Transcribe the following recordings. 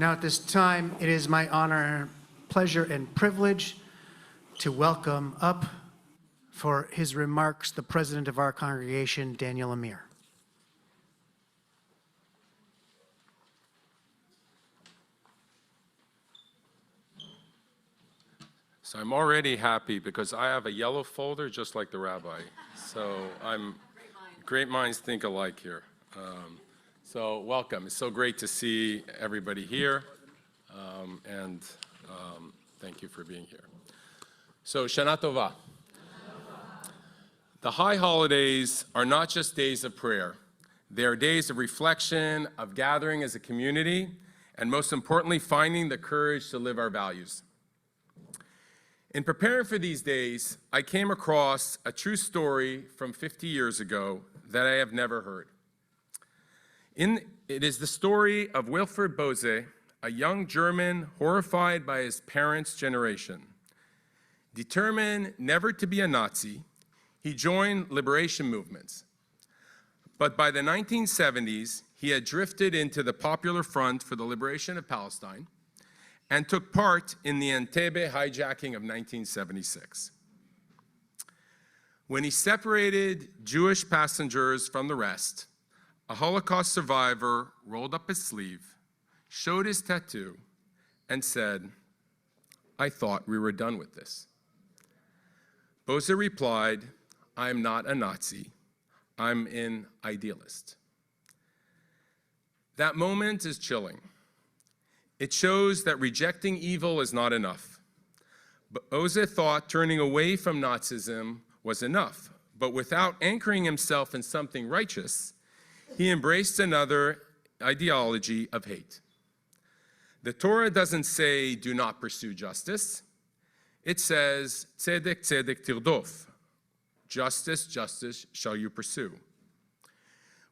Now at this time, it is my honor, pleasure, and privilege to welcome up for his remarks the president of our congregation, Daniel Amir. So I'm already happy because I have a yellow folder just like the rabbi. So great minds think alike here. So welcome. It's so great to see everybody here, and thank you for being here. So Shana Tova. The high holidays are not just days of prayer. They are days of reflection, of gathering as a community, and most importantly, finding the courage to live our values. In preparing for these days, I came across a true story from 50 years ago that I have never heard. It is the story of Wilfried Bose, a young German horrified by his parents' generation. Determined never to be a Nazi, he joined liberation movements. But by the 1970s, he had drifted into the Popular Front for the Liberation of Palestine and took part in the Entebbe hijacking of 1976. When he separated Jewish passengers from the rest, a Holocaust survivor rolled up his sleeve, showed his tattoo, and said, "I thought we were done with this." Bose replied, "I'm not a Nazi. I'm an idealist." That moment is chilling. It shows that rejecting evil is not enough. Bose thought turning away from Nazism was enough, but without anchoring himself in something righteous, he embraced another ideology of hate. The Torah doesn't say, do not pursue justice. It says, tzedek, tzedek tirdof. Justice, justice shall you pursue.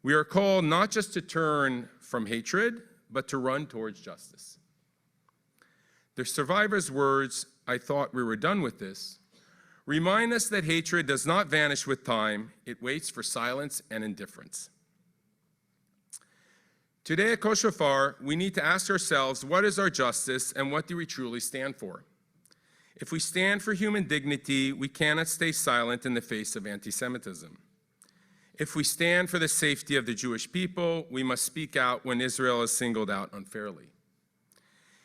We are called not just to turn from hatred, but to run towards justice. The survivor's words, "I thought we were done with this," remind us that hatred does not vanish with time. It waits for silence and indifference. Today at Kol Shofar, we need to ask ourselves, what is our justice and what do we truly stand for? If we stand for human dignity, we cannot stay silent in the face of anti-Semitism. If we stand for the safety of the Jewish people, we must speak out when Israel is singled out unfairly.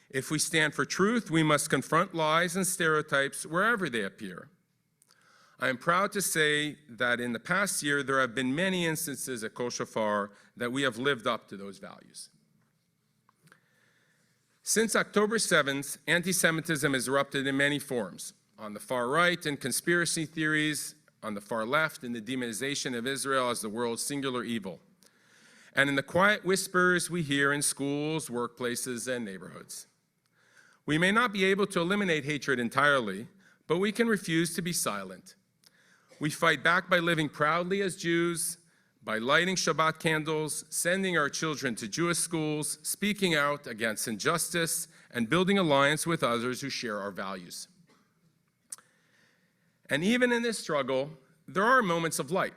If we stand for truth, we must confront lies and stereotypes wherever they appear. I am proud to say that in the past year, there have been many instances at Kol Shofar that we have lived up to those values. Since October 7th, anti-Semitism has erupted in many forms. On the far right, in conspiracy theories; on the far left, in the demonization of Israel as the world's singular evil; and in the quiet whispers we hear in schools, workplaces, and neighborhoods. We may not be able to eliminate hatred entirely, but we can refuse to be silent. We fight back by living proudly as Jews, by lighting Shabbat candles, sending our children to Jewish schools, speaking out against injustice, and building alliance with others who share our values. And even in this struggle, there are moments of light.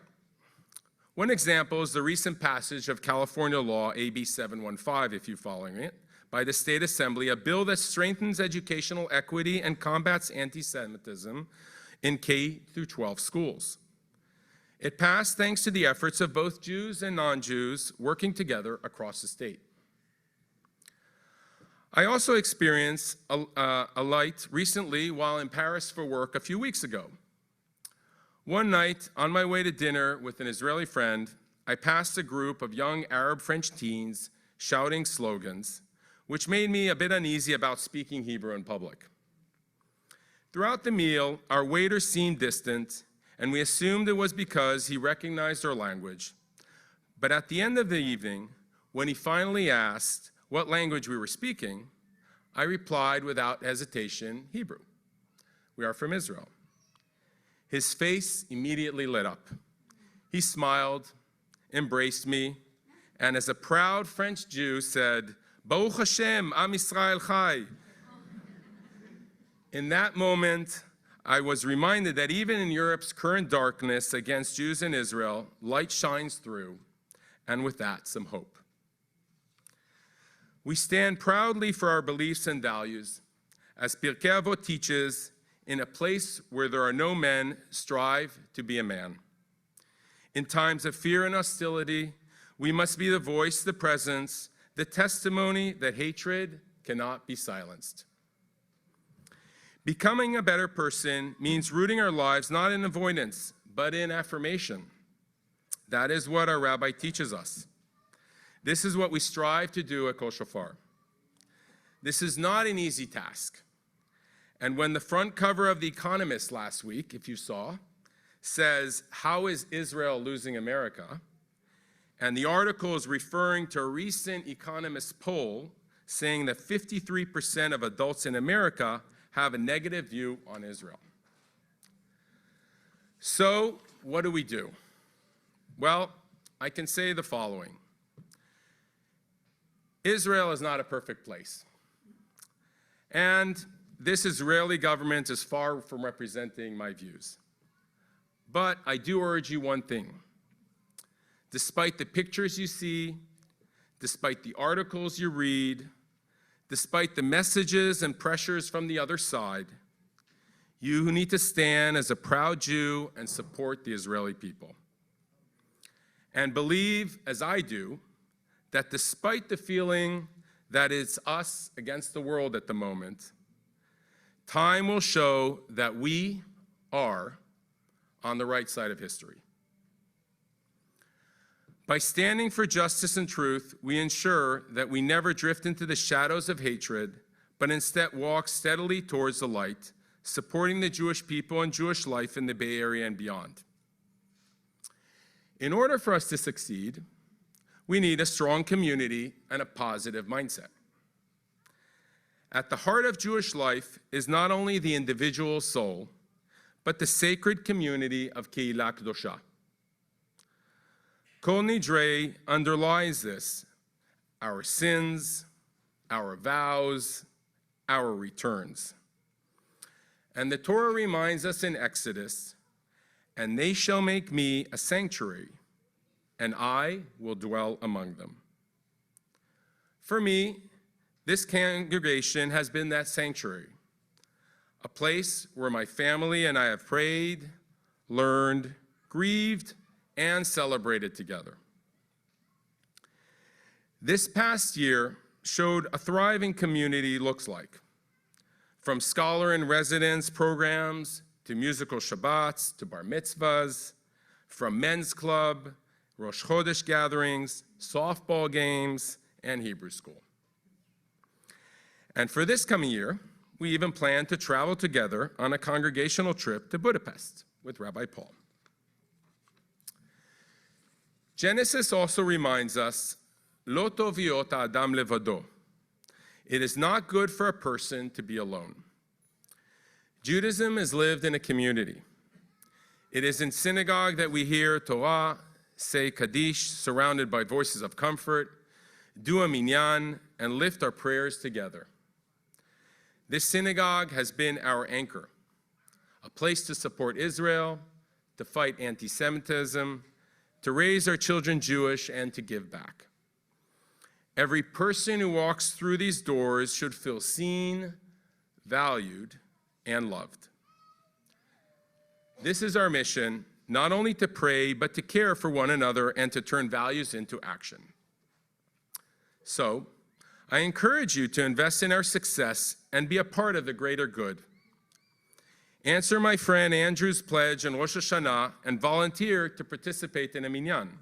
One example is the recent passage of California law AB 715, if you're following it, by the State Assembly, a bill that strengthens educational equity and combats anti-Semitism in K through 12 schools. It passed thanks to the efforts of both Jews and non-Jews working together across the state. I also experienced a light recently while in Paris for work a few weeks ago. One night, on my way to dinner with an Israeli friend, I passed a group of young Arab French teens shouting slogans, which made me a bit uneasy about speaking Hebrew in public. Throughout the meal, our waiter seemed distant, and we assumed it was because he recognized our language. But at the end of the evening, when he finally asked what language we were speaking, I replied without hesitation, Hebrew. We are from Israel. His face immediately lit up. He smiled, embraced me, and as a proud French Jew said, Baruch Hashem, Am Yisrael Chai. In that moment, I was reminded that even in Europe's current darkness against Jews in Israel, light shines through, and with that, some hope. We stand proudly for our beliefs and values. As Pirkei Avot teaches, in a place where there are no men, strive to be a man. In times of fear and hostility, we must be the voice, the presence, the testimony that hatred cannot be silenced. Becoming a better person means rooting our lives not in avoidance, but in affirmation. That is what our rabbi teaches us. This is what we strive to do at Kol Shofar. This is not an easy task. And when the front cover of The Economist last week, if you saw, says, "How is Israel losing America?" and the article is referring to a recent Economist poll saying that 53% of adults in America have a negative view on Israel. So, what do we do? Well, I can say the following. Israel is not a perfect place. And this Israeli government is far from representing my views. But I do urge you one thing. Despite the pictures you see, despite the articles you read, despite the messages and pressures from the other side, you need to stand as a proud Jew and support the Israeli people. And believe, as I do, that despite the feeling that it's us against the world at the moment, time will show that we are on the right side of history. By standing for justice and truth, we ensure that we never drift into the shadows of hatred, but instead walk steadily towards the light, supporting the Jewish people and Jewish life in the Bay Area and beyond. In order for us to succeed, we need a strong community and a positive mindset. At the heart of Jewish life is not only the individual soul, but the sacred community of Keilah Kedosha. Kol Nidrei underlies this: our sins, our vows, our returns. And the Torah reminds us in Exodus, "And they shall make me a sanctuary, and I will dwell among them." For me, this congregation has been that sanctuary, a place where my family and I have prayed, learned, grieved, and celebrated together. This past year showed a thriving community looks like, from scholar-in-residence programs to musical Shabbats to bar mitzvahs, from men's club, Rosh Chodesh gatherings, softball games, and Hebrew school. And for this coming year, we even plan to travel together on a congregational trip to Budapest with Rabbi Paul. Genesis also reminds us, "Lo tov hiot ha'adam levado." It is not good for a person to be alone. Judaism is lived in a community. It is in synagogue that we hear Torah, say Kaddish, surrounded by voices of comfort, do a minyan, and lift our prayers together. This synagogue has been our anchor, a place to support Israel, to fight anti-Semitism, to raise our children Jewish, and to give back. Every person who walks through these doors should feel seen, valued, and loved. This is our mission, not only to pray, but to care for one another and to turn values into action. So, I encourage you to invest in our success and be a part of the greater good. Answer my friend Andrew's pledge in Rosh Hashanah and volunteer to participate in a minyan.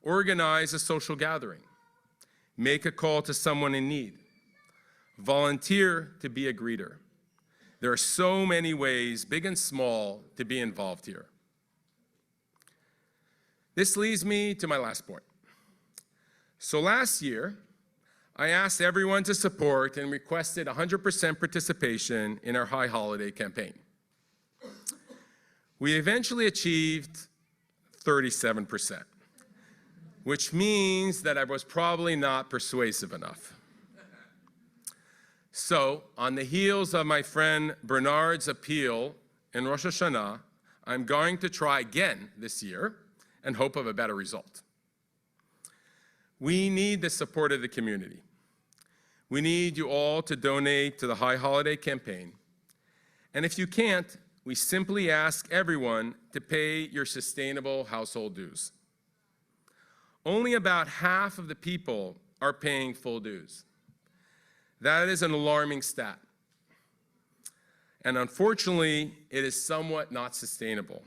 Organize a social gathering. Make a call to someone in need. Volunteer to be a greeter. There are so many ways, big and small, to be involved here. This leads me to my last point. So last year, I asked everyone to support and requested 100% participation in our High Holiday campaign. We eventually achieved 37%, which means that I was probably not persuasive enough. So, on the heels of my friend Bernard's appeal in Rosh Hashanah, I'm going to try again this year and hope of a better result. We need the support of the community. We need you all to donate to the High Holiday Campaign. And if you can't, we simply ask everyone to pay your sustainable household dues. Only about half of the people are paying full dues. That is an alarming stat. And unfortunately, it is somewhat not sustainable.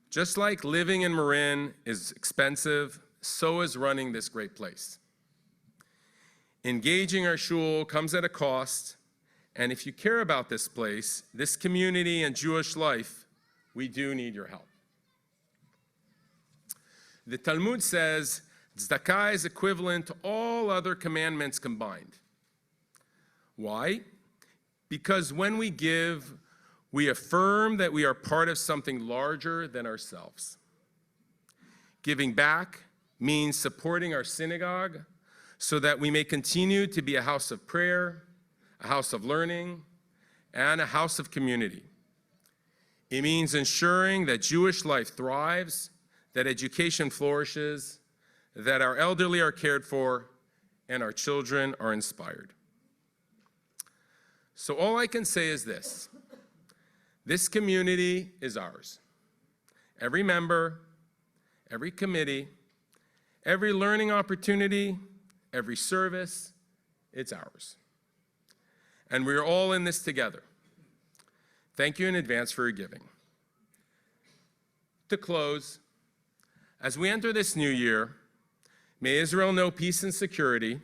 Just like living in Marin is expensive, so is running this great place. Engaging our shul comes at a cost, and if you care about this place, this community, and Jewish life, we do need your help. The Talmud says tzedakah is equivalent to all other commandments combined. Why? Because when we give, we affirm that we are part of something larger than ourselves. Giving back means supporting our synagogue so that we may continue to be a house of prayer, a house of learning, and a house of community. It means ensuring that Jewish life thrives, that education flourishes, that our elderly are cared for, and our children are inspired. So all I can say is this: this community is ours. Every member, every committee, every learning opportunity, every service, it's ours. And we're all in this together. Thank you in advance for your giving. To close, as we enter this new year, may Israel know peace and security.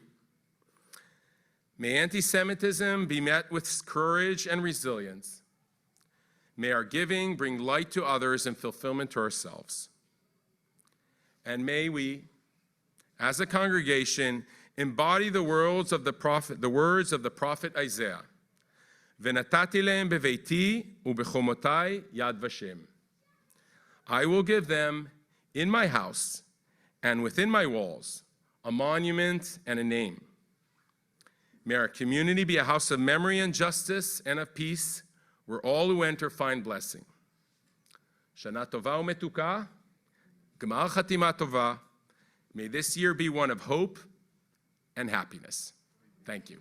May anti-Semitism be met with courage and resilience. May our giving bring light to others and fulfillment to ourselves. And may we, as a congregation, embody the words of the prophet Isaiah. V'natati lehem beveiti ubechomotai yad vashem. I will give them in my house and within my walls a monument and a name. May our community be a house of memory and justice and of peace, where all who enter find blessing. Shana tova umetuka, gmar chatima tova. May this year be one of hope and happiness. Thank you.